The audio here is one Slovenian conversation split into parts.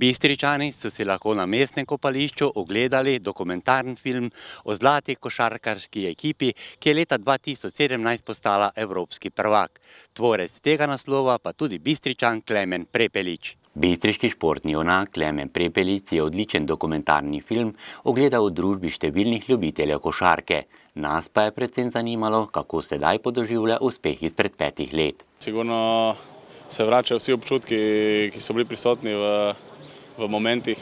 Bistričani so si lahko na mestnem kopališču ogledali dokumentarni film o zlati košarkarski ekipi, ki je leta 2017 postala evropski prvak. Tvorec tega naslova pa tudi Bistričan Klemen Prepelič. Bistriški športni junak Klemen Prepelič je odličen dokumentarni film ogledal v družbi številnih ljubiteljev košarke. Nas pa je predvsem zanimalo, kako sedaj podoživlja uspeh izpred 5 let. Sigurno se vračajo vsi občutki, ki so bili prisotni v momentih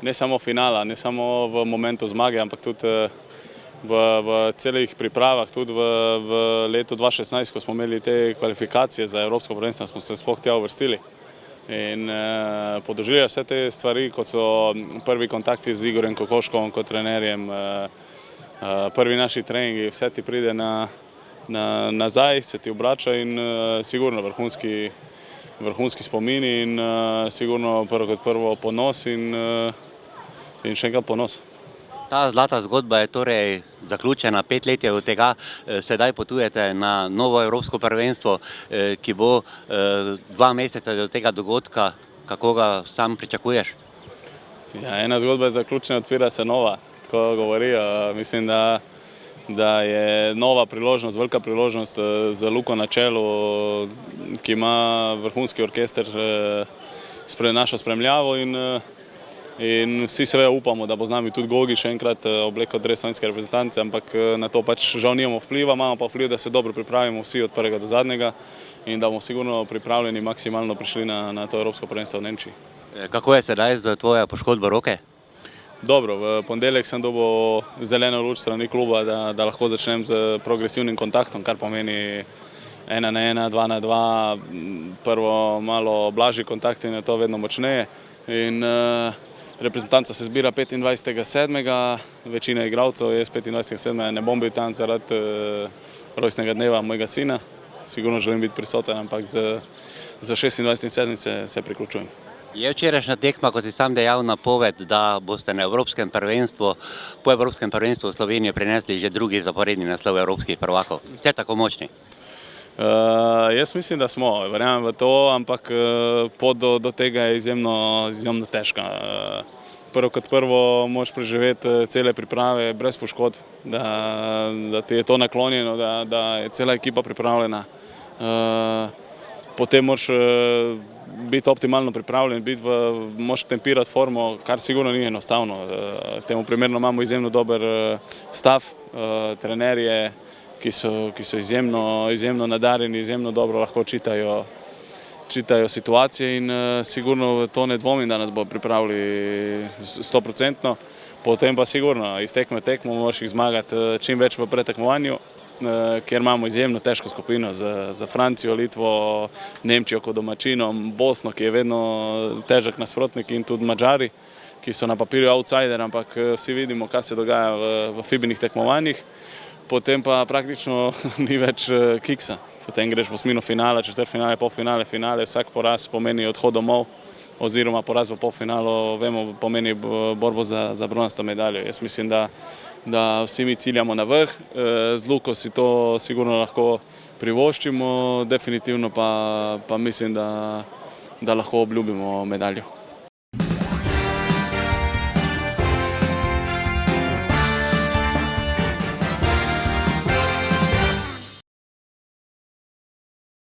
ne samo finala, ne samo v momentu zmage, ampak tudi v celih pripravah, tudi v letu 2016, ko smo imeli te kvalifikacije za evropsko prvenstvo, smo se sploh tja uvrstili. In podoživljajo vse te stvari, kot so prvi kontakti z Igorjem Kokoškovom kot trenerjem, prvi naši treningi, vse ti pride nazaj, se ti obrača in sigurno vrhunski spomini in sigurno prvo kot prvo ponos in še enkrat ponos. Ta zlata zgodba je torej zaključena, 5 let je od tega, sedaj potujete na novo evropsko prvenstvo, ki bo 2 meseca do tega dogodka. Kako ga sam pričakuješ? Ja, ena zgodba je zaključena, odpira se nova, tako govorijo. Mislim, da je nova priložnost, velika priložnost za Luko na čelu, ki ima vrhunski orkester našo spremljavo in vsi seveda upamo, da bo z nami tudi Gogi še enkrat obleko dres slovenske reprezentance, ampak na to pač žal nimamo vpliva, imamo pa vpliv, da se dobro pripravimo vsi od prvega do zadnjega in da bomo sigurno pripravljeni maksimalno prišli na to evropsko prvenstvo v Nemčiji. Kako je sedaj z tvojo poškodbo roke? Dobro, v ponedeljek sem dobil zeleno luč strani kluba, da lahko začnem z progresivnim kontaktom, kar pomeni 1 na 1, 2 na 2, prvo malo blažji kontakt in je to vedno močneje. In reprezentanca se zbira 25.7., večina igralcev, jaz 25.7. ne bom bil tam zaradi rojstnega dneva mojega sina, sigurno želim biti prisoten, ampak z 26.7. se priključujem. Je včerajšnja tekma, ko si sam dejal napoved, da boste na evropskem prvenstvu, po evropskem prvenstvu v Slovenijo prinesli že drugi zaporedni naslov evropskih prvakov. Ste tako močni? Jaz mislim, da smo, verjamem v to, ampak pot do tega je izjemno težka. Prvo kot prvo moraš preživeti cele priprave brez poškodb, da ti je to naklonjeno, da je cela ekipa pripravljena. Potem moraš biti optimalno pripravljen, moraš tempirati formo, kar sigurno ni enostavno. Temu primerno imamo izjemno dober stav, trenerje, ki so izjemno nadarjeni, izjemno dobro lahko čitajo situacije in sigurno to ne dvomim, da nas bo pripravili 100%. Potem pa sigurno iz tekme tekmo moraš jih zmagati čim več v pretekmovanju, kjer imamo izjemno težko skupino za Francijo, Litvo, Nemčijo kot domačinom, Bosno, ki je vedno težek nasprotnik, in tudi Madžari, ki so na papirju outsider, ampak vsi vidimo, kaj se dogaja v FIBA-nih tekmovanjih. Potem pa praktično ni več kiksa. Potem greš v osmino finala, četrtfinale, polfinale, finale, vsak poraz pomeni odhod domov, oziroma poraz v polfinalu, vemo, pomeni borbo za bronasto medaljo. Jaz mislim, da vsi mi ciljamo na vrh, z Luko si to sigurno lahko privoščimo, definitivno pa mislim, da lahko obljubimo medaljo.